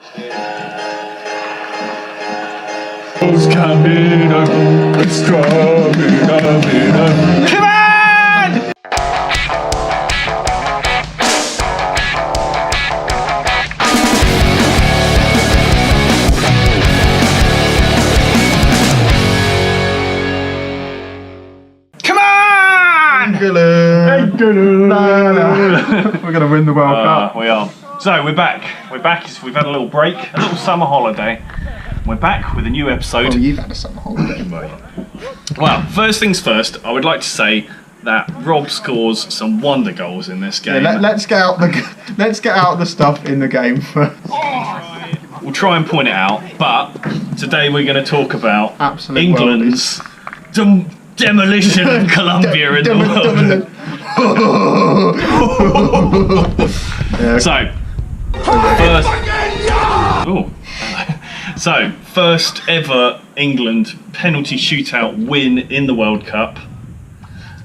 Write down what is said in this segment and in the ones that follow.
Come on! Come on! We're gonna win the World Cup. We are. So we're back. We're back. We've had a little break, a little summer holiday. We're back with a new episode. Oh, you've had a summer holiday. Well, first things first, I would like to say that Rob scores some wonder goals in this game. Yeah, let's get out the stuff in the game first. We'll try and point it out, but today we're going to talk about Absolute England's demolition of Colombia in the world. First ever England penalty shootout win in the World Cup.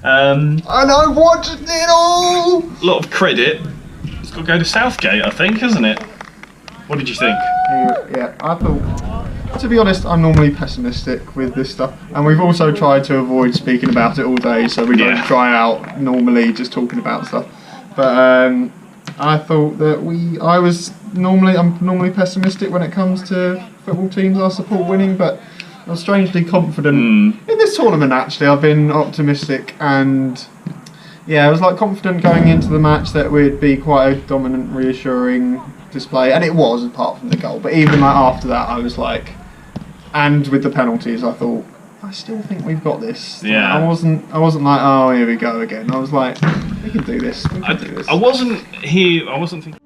And I watched it all! A lot of credit. It's got to go to Southgate, I think, isn't it? What did you think? Yeah, I thought, to be honest, I'm normally pessimistic with this stuff. And we've also tried to avoid speaking about it all day, so we don't try out normally just talking about stuff. But I thought that I'm normally pessimistic when it comes to football teams I support winning, but I was strangely confident in this tournament. Actually, I've been optimistic, and I was confident going into the match that we'd be quite a dominant, reassuring display, and it was, apart from the goal. But even after that, I was and with the penalties, I thought, I still think we've got this. Yeah. I wasn't like, oh, here we go again. I was like, we can do this. I wasn't thinking.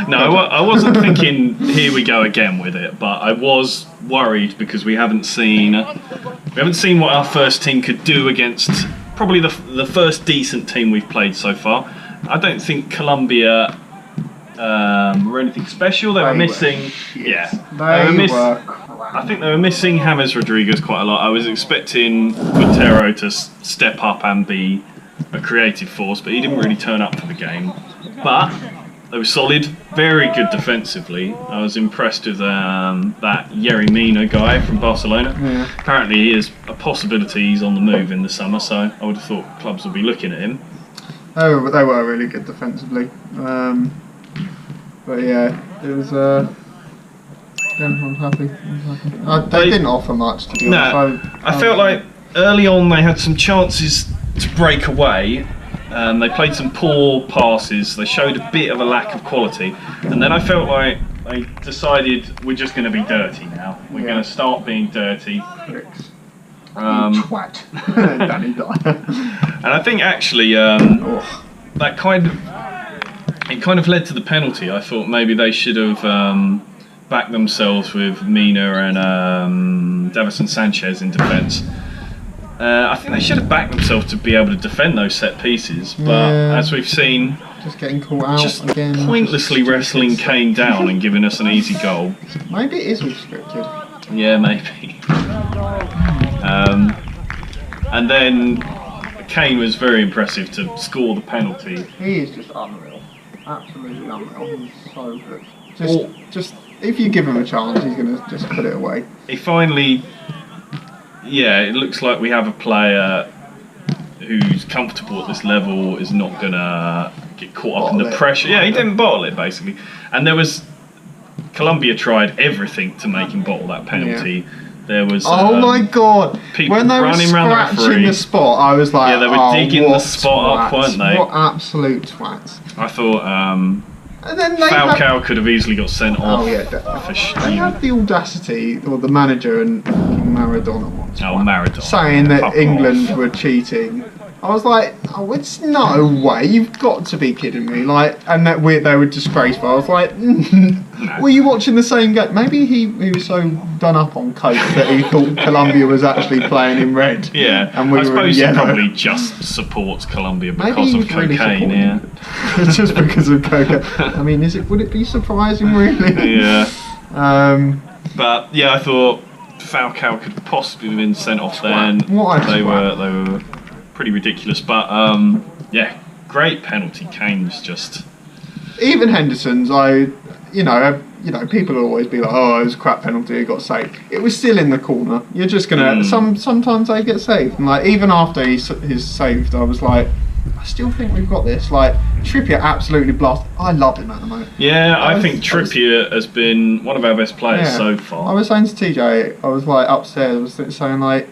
No, I wasn't thinking here we go again with it, but I was worried because we haven't seen what our first team could do against probably the first decent team we've played so far. I don't think Colombia were anything special. They were missing. I think they were missing James Rodriguez quite a lot. I was expecting Quintero to step up and be a creative force, but he didn't really turn up for the game. But they were solid, very good defensively. I was impressed with that Yerry Mina guy from Barcelona. Yeah. Apparently he is a possibility. He's on the move in the summer, so I would have thought clubs would be looking at him. Oh, but they were really good defensively. But yeah, it was... I'm happy. They didn't offer much, to be honest. I felt like early on they had some chances to break away. They played some poor passes. They showed a bit of a lack of quality, and then I felt like they decided we're just going to be dirty now. We're going to start being dirty. Twat. Danny Dyer. And I think actually that kind of led to the penalty. I thought maybe they should have backed themselves with Mina and Davison Sanchez in defence. I think they should have backed themselves to be able to defend those set pieces, but as we've seen, just getting caught out just again, pointlessly wrestling Kane down and giving us an easy goal. Maybe it is all scripted. Yeah, maybe. And then Kane was very impressive to score the penalty. He is just unreal, absolutely unreal. He's so good. Just if you give him a chance, he's going to just put it away. He finally. Yeah, it looks like we have a player who's comfortable at this level, is not going to get caught up in the pressure. Yeah, he didn't bottle it, basically. And Colombia tried everything to make him bottle that penalty. Yeah. There was oh my god! People when they running were around scratching the spot, I was like, they were digging the spot up, weren't they? What absolute twats! I thought and then Falcao could have easily got sent off. Oh yeah, definitely. They had the audacity, or the manager and Maradona Maradona saying that England were cheating I was like, oh, it's no way, you've got to be kidding me. Like, and that they were disgraceful. I was like, were you watching the same game? Maybe he was so done up on coke that he thought Colombia was actually playing in red. Yeah, and I suppose he probably just supports Colombia because of cocaine. Yeah, just because of cocaine. I mean, would it be surprising, really? Yeah. But yeah, I thought Falcao could possibly have been sent off then. They were pretty ridiculous, but yeah, great penalty. Kane's just even Henderson's. People will always be like, "Oh, it was a crap penalty. He got saved." It was still in the corner. You're just gonna sometimes they get saved, and like even after he's saved, I was like, I still think we've got this. Like Trippier absolutely blasted. I love him at the moment. Yeah, I think Trippier has been one of our best players so far. I was saying to TJ, I was like upstairs, I was saying like,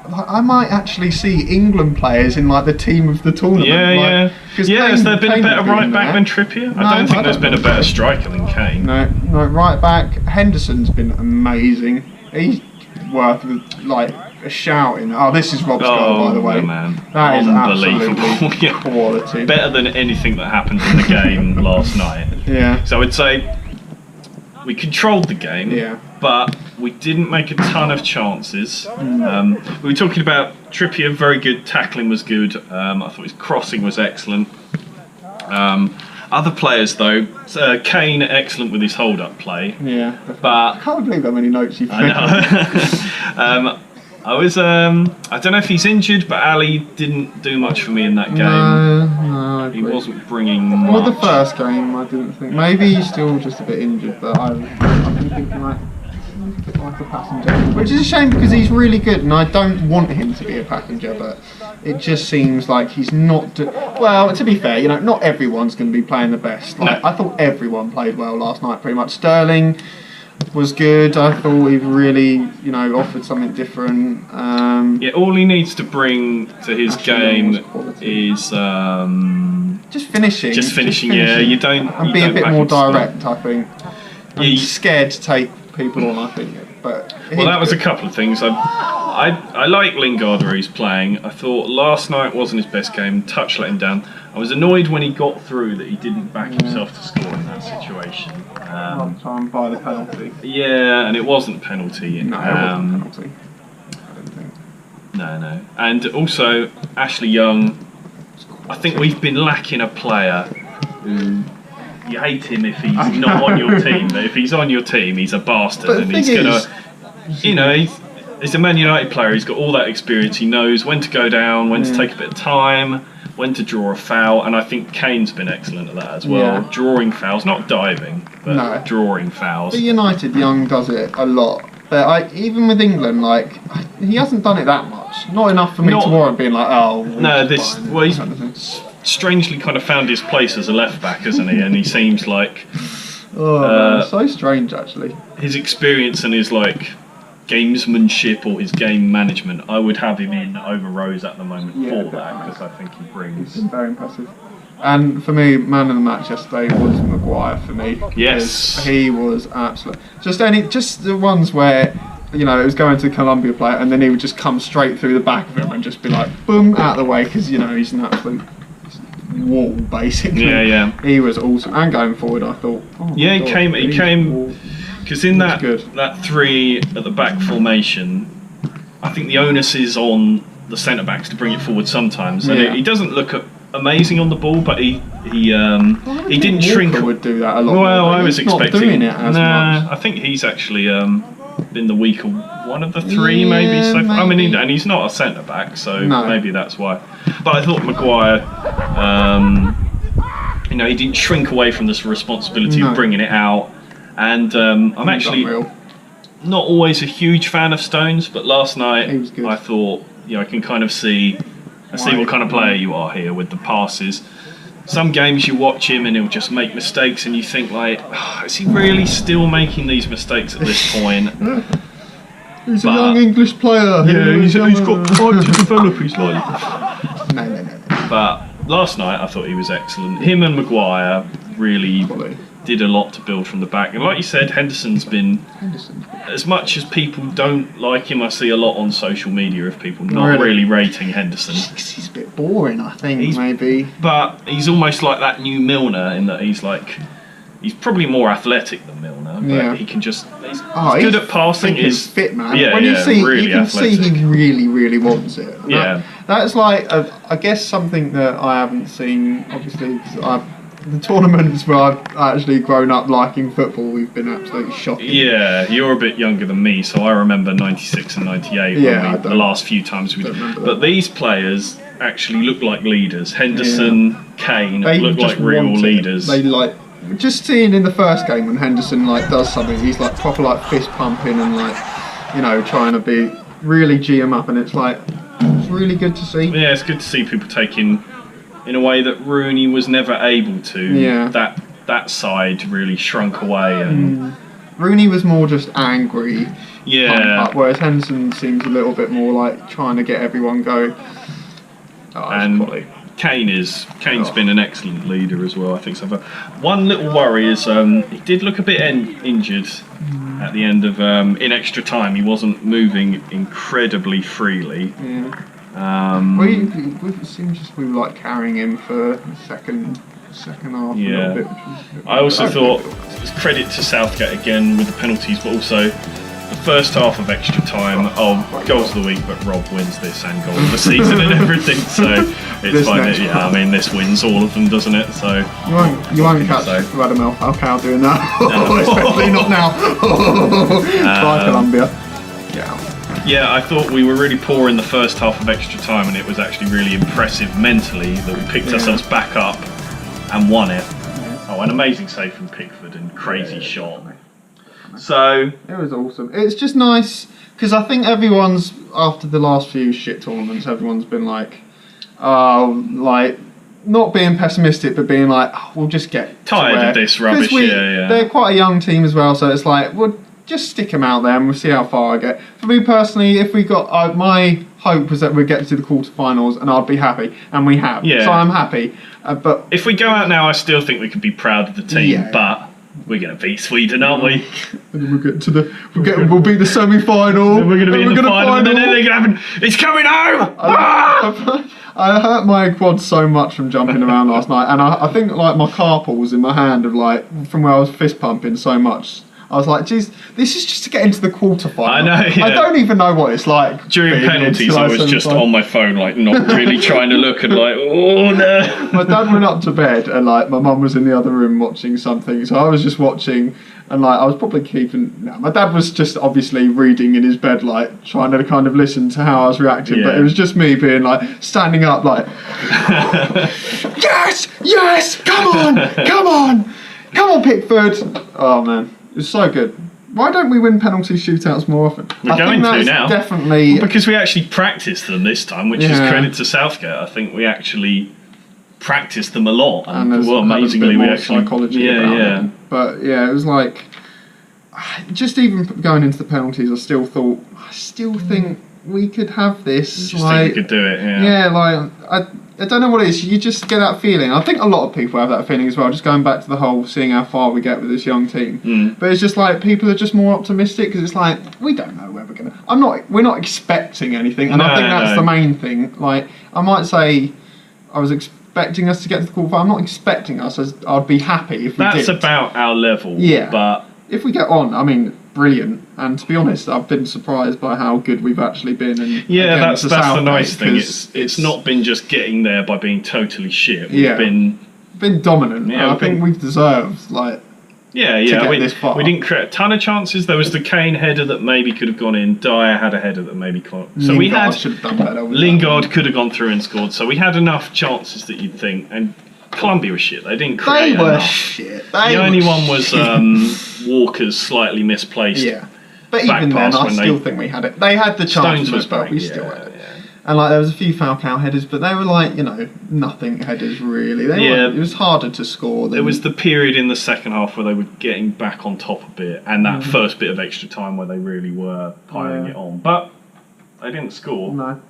I might actually see England players in like the team of the tournament. Yeah. Has there been a better right back than Trippier? I don't think there's been a better striker than Kane. No, right back. Henderson's been amazing. He's worth like a shouting. Oh, this is Rob's goal, by the way. Man. That is unbelievable. Absolutely quality. Better than anything that happened in the game last night. Yeah. So I'd say we controlled the game. Yeah. But we didn't make a ton of chances. We were talking about Trippier, very good, tackling was good. I thought his crossing was excellent. Other players though, Kane excellent with his hold-up play. Yeah, but I can't believe how many notes you've taken. I know. I don't know if he's injured, but Ali didn't do much for me in that game. No, he wasn't bringing much. Well, the first game, I didn't think. Maybe he's still just a bit injured, but I've been thinking like a passenger, which is a shame because he's really good, and I don't want him to be a passenger, but it just seems like he's not. Well, to be fair, not everyone's going to be playing the best. Like I thought everyone played well last night, pretty much. Sterling was good. I thought he really, offered something different. Yeah, all he needs to bring to his game is just finishing. Just finishing. Yeah, you don't. And be a bit more direct. I think. I'm scared to take people on. I think, but that was a couple of things. I like Lingard where he's playing. I thought last night wasn't his best game. Touch let him down. I was annoyed when he got through that he didn't back himself to score in that situation. Time by the penalty. Yeah, and it wasn't a penalty. No, it wasn't a penalty. I don't think. No. And also, Ashley Young, I think we've been lacking a player who you hate him if he's not on your team, but if he's on your team, he's a bastard, and he's he's a Man United player. He's got all that experience. He knows when to go down, when to take a bit of time, when to draw a foul, and I think Kane's been excellent at that as well. Yeah. Drawing fouls, not diving, but drawing fouls. For United, Young does it a lot. But even with England, he hasn't done it that much. Not enough for me to warrant being like, he's strangely kind of found his place as a left back, isn't he? And he seems like so strange actually. His experience and his gamesmanship or his game management, I would have him in over Rose at the moment for that, because I think he brings. He's been very impressive. And for me, man of the match yesterday was Maguire for me. Yes, he was absolute. Just the ones where it was going to the Colombia player, and then he would just come straight through the back of him and just be like, boom, out of the way, because he's an absolute wall basically. Yeah. He was awesome, and going forward, I thought. He came because in that three at the back formation, I think the onus is on the centre backs to bring it forward sometimes, and he doesn't look amazing on the ball, but he didn't shrink. Would do that a lot. Well, I was expecting. Not doing it as much. I think he's actually been the weaker one of the three, maybe. So I mean, and he's not a centre back, so maybe that's why. But I thought Maguire, he didn't shrink away from this responsibility of bringing it out. And I'm actually not always a huge fan of Stones, but last night I thought, I can kind of see what kind of player you are here with the passes. Some games you watch him and he'll just make mistakes, and you think is he really still making these mistakes at this point? He's a young English player. Yeah, he's got time to develop. He's like no. But last night I thought he was excellent. Him and Maguire, really did a lot to build from the back. And like you said, Henderson's been, as much as people don't like him, I see a lot on social media of people not really rating Henderson. He's a bit boring, I think, maybe. But he's almost like that new Milner in that he's probably more athletic than Milner, but he can just, he's good at passing. He's fit, man. Yeah, when you can athletic. see he really, really wants it. Yeah. That's like, I guess, something that I haven't seen, obviously, because the tournaments where I've actually grown up liking football, we've been absolutely shocking. Yeah, you're a bit younger than me, so I remember 96 and 98 the last few times we did. But these players actually look like leaders. Henderson, Kane look like real leaders. They just seeing in the first game when Henderson does something, he's proper fist pumping and trying to be really G him up, and it's really good to see. Yeah, it's good to see people taking, in a way that Rooney was never able to. Yeah. That side really shrunk away, and Rooney was more just angry. Yeah. Whereas Henderson seems a little bit more trying to get everyone going. And Kane's been an excellent leader as well, I think so far. One little worry is he did look a bit injured at the end of in extra time. He wasn't moving incredibly freely. Yeah. It seems we were carrying him for the second half a little bit. I also thought it's credit to Southgate again with the penalties, but also the first half of extra time. Goals of the week, but Rob wins this and goal of the season and everything. So it's fine. I mean, this wins all of them, doesn't it? So you won't catch Radamel Falcao doing that, especially not now. Try Colombia. Yeah, I thought we were really poor in the first half of extra time, and it was actually really impressive mentally that we picked ourselves back up and won it. Oh, an amazing save from Pickford and crazy shot. So it was awesome. It's just nice because I think everyone's, after the last few shit tournaments, everyone's been not being pessimistic, but being we'll just get tired of this rubbish. They're quite a young team as well, so it's we'll just stick them out there and we'll see how far I get. For me personally, if we got, my hope was that we'd get to the quarterfinals and I'd be happy, and we have. So I'm happy. But if we go out now, I still think we could be proud of the team, but we're going to beat Sweden, aren't we? And then we'll get to we'll beat the semi-final. Then we're going to be in the final, and then they're going to happen. It's coming home! I hurt my quad so much from jumping around last night, and I think my carpal was in my hand from where I was fist pumping so much. I was like, geez, this is just to get into the quarterfinal. I know, yeah. I don't even know what it's like. During penalties, I was just on my phone, not really trying to look, and oh no. My dad went up to bed, and my mum was in the other room watching something, so I was just watching, and I was probably my dad was just obviously reading in his bed, trying to kind of listen to how I was reacting, but it was just me being standing up, yes, come on, Pickford. Oh man. It's so good. Why don't we win penalty shootouts more often? We're going to now. Definitely. Because we actually practiced them this time, which is credit to Southgate. I think we actually practiced them a lot. And amazingly, we actually. Psychology about it. But it was just even going into the penalties, I still think we could have this. You just think we could do it, I don't know what it is. You just get that feeling. I think a lot of people have that feeling as well. Just going back to the whole seeing how far we get with this young team. But it's just people are just more optimistic because it's we don't know where we're gonna. We're not expecting anything, and I think that's the main thing. I might say, I was expecting us to get to the quarterfinal. I'm not expecting us. I'd be happy if we did. That's about our level. Yeah. But if we get on, brilliant. And to be honest, I've been surprised by how good we've actually been. And that's the nice thing. It's not been just getting there by being totally shit. We've been dominant. I think we've deserved to get this far. We didn't create a ton of chances. There was the Kane header that maybe could have gone in. Dyer had a header that maybe so Lingard should have done better. Lingard could have gone through and scored. So we had enough chances that you'd think. And Colombia was shit. They didn't create enough. Shit. The only one was Walker's slightly misplaced. Yeah. But even then, I still think we had it. They had the chances, but we still had it. And there was a few Falcao headers, but they were nothing headers really. It was harder to score. There was the period in the second half where they were getting back on top a bit, and that first bit of extra time where they really were piling it on. But they didn't score. No.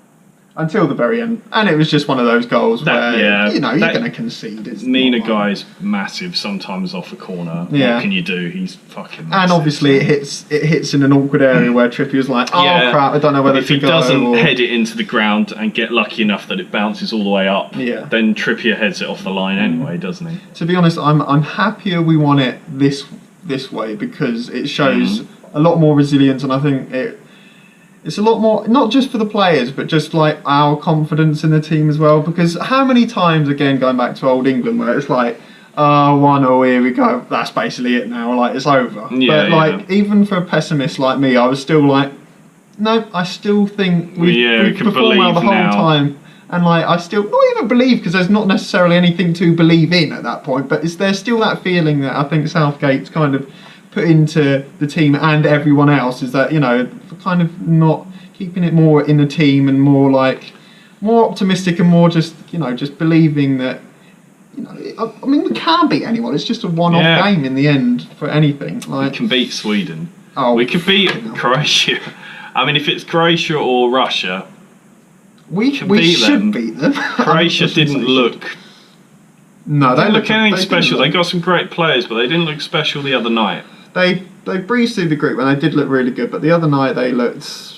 until the very end. And it was just one of those goals where, you're going to concede. Mina guy's massive sometimes off a corner. Yeah. What can you do? He's fucking massive. And obviously it hits in an awkward area where Trippier's like, crap, I don't know whether to go. If he doesn't head it into the ground and get lucky enough that it bounces all the way up, then Trippier heads it off the line anyway, doesn't he? To be honest, I'm happier we won it this way because it shows a lot more resilience, and I think it's a lot more, not just for the players, but just like our confidence in the team as well. Because how many times, again, going back to old England, where it's like, 1-0, here we go, that's basically it now, like it's over. But even for a pessimist like me, I was still like, no, I still think we performed well the whole time. And like, I still, not even believe, because there's not necessarily anything to believe in at that point, but there's still that feeling that I think Southgate's kind of put into the team and everyone else, is that, for kind of not keeping it more in the team and more optimistic and more just, just believing that, I mean, we can beat anyone. It's just a one-off game in the end for anything. Like, we can beat Sweden. We could beat Croatia. I mean, if it's Croatia or Russia, we should beat them. Croatia didn't look... No, they look anything special. They got some great players, but they didn't look special the other night. They breezed through the group and they did look really good, but the other night they looked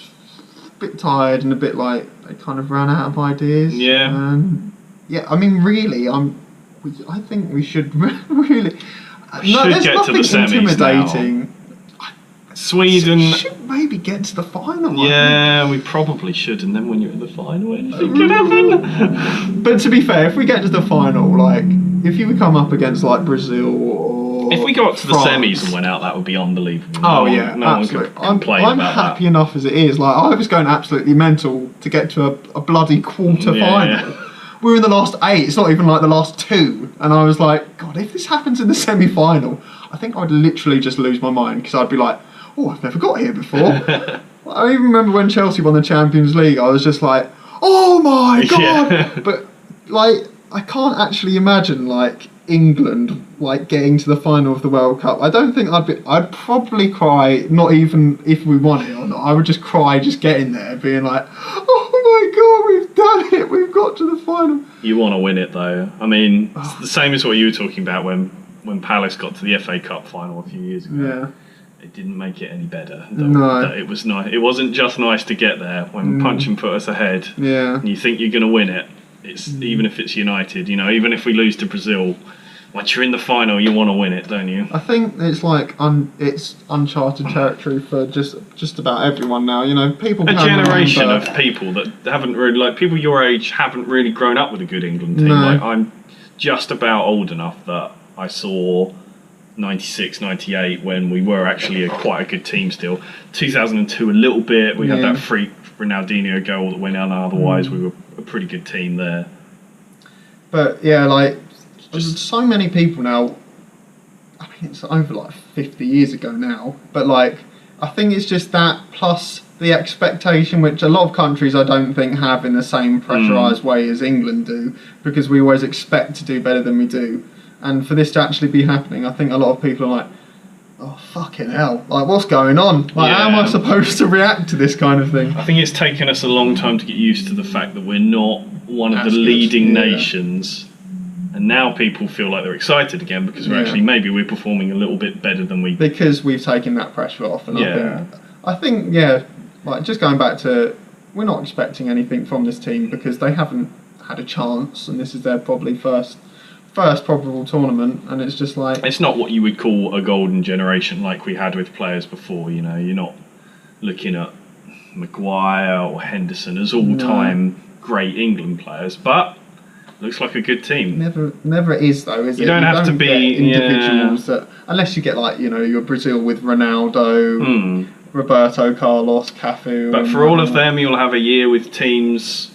a bit tired and a bit like they kind of ran out of ideas. Yeah. I mean, really, I think we should really... Should get to the semis intimidating. Now. Sweden should maybe get to the final. Yeah, we probably should, and then when you're in the final, anything could happen. But to be fair, if we get to the final, like if you would come up against like Brazil or if we got to the France, semis and went out, that would be unbelievable. No one could complain I'm about happy that. enough as it is. Like I was going absolutely mental to get to a bloody quarter final. Yeah. We're in the last 8. It's not even like the last 2, and I was like, God, if this happens in the semi-final, I think I'd literally just lose my mind because I'd be like, oh, I've never got here before. I even remember when Chelsea won the Champions League, I was just like, oh my God. Yeah. But like, I can't actually imagine like England like getting to the final of the World Cup. I don't think I'd probably cry, not even if we won it or not. I would just cry just getting there, being like, oh my God, we've done it. We've got to the final. You want to win it though. I mean, it's the same as what you were talking about when Palace got to the FA Cup final a few years ago. Yeah. It didn't make it any better. No. It was nice. It wasn't just nice to get there when Punching put us ahead. Yeah. And you think you're going to win it. It's even if it's United, even if we lose to Brazil, once you're in the final, you want to win it, don't you? I think it's like it's uncharted territory for just about everyone now. People. A generation of people that haven't really, like people your age, haven't really grown up with a good England team. No. Like I'm just about old enough that I saw 96, 98 when we were actually quite a good team still. 2002 a little bit. We had that freak Ronaldinho goal that went in. Otherwise, we were a pretty good team there. But yeah, like there's so many people now. I mean, it's over like 50 years ago now. But like, I think it's just that plus the expectation, which a lot of countries I don't think have in the same pressurised way as England do, because we always expect to do better than we do. And for this to actually be happening, I think a lot of people are like, oh, fucking hell. Like, what's going on? Like, how am I supposed to react to this kind of thing? I think it's taken us a long time to get used to the fact that we're not one of the leading nations. And now people feel like they're excited again because we're actually, maybe we're performing a little bit better than we... Because we've taken that pressure off. And I think, like, just going back to, we're not expecting anything from this team because they haven't had a chance, and this is their probably first probable tournament, and it's just like... It's not what you would call a golden generation like we had with players before, you're not looking at Maguire or Henderson as all-time great England players, but looks like a good team. Never is though, is it? You don't have to be individuals that, unless you get like, your Brazil with Ronaldo, Roberto Carlos, Cafu... But for all of them, you'll have a year with teams...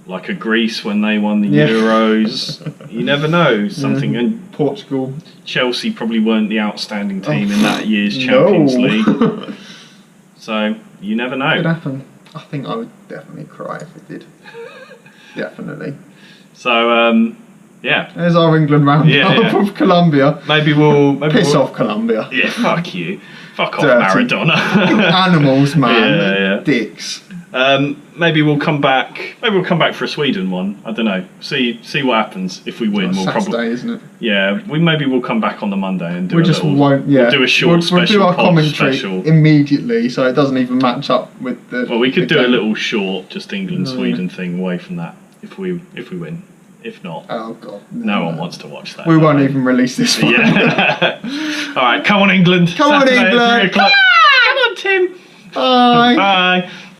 like a Greece when they won the Euros. You never know something. And Portugal. Chelsea probably weren't the outstanding team in that year's Champions League. So you never know. It could happen. I think I would definitely cry if it did. Definitely. So Yeah. There's our England roundup Yeah. of Colombia. Maybe we'll Piss off, Colombia. Yeah, fuck you. Fuck off, Dirty. Maradona. Animals, man. Yeah. Dicks. Maybe we'll come back. Maybe we'll come back for a Sweden one. I don't know. See what happens if we win. We'll Saturday, probably. isn't it? Yeah. Maybe we'll come back on the Monday and do We a just little. won't. Yeah. We'll do a short We'll special. do our pod commentary special. immediately, so it doesn't even match up with the. Well, we could the do a game. little short, just England Sweden thing away from that if we win. If not, Oh god. no one wants to watch that. We won't even release this one. Yeah. All right, come on, England. Come on, Saturday at England. 3 o'clock. Come on, Tim. Bye. Bye.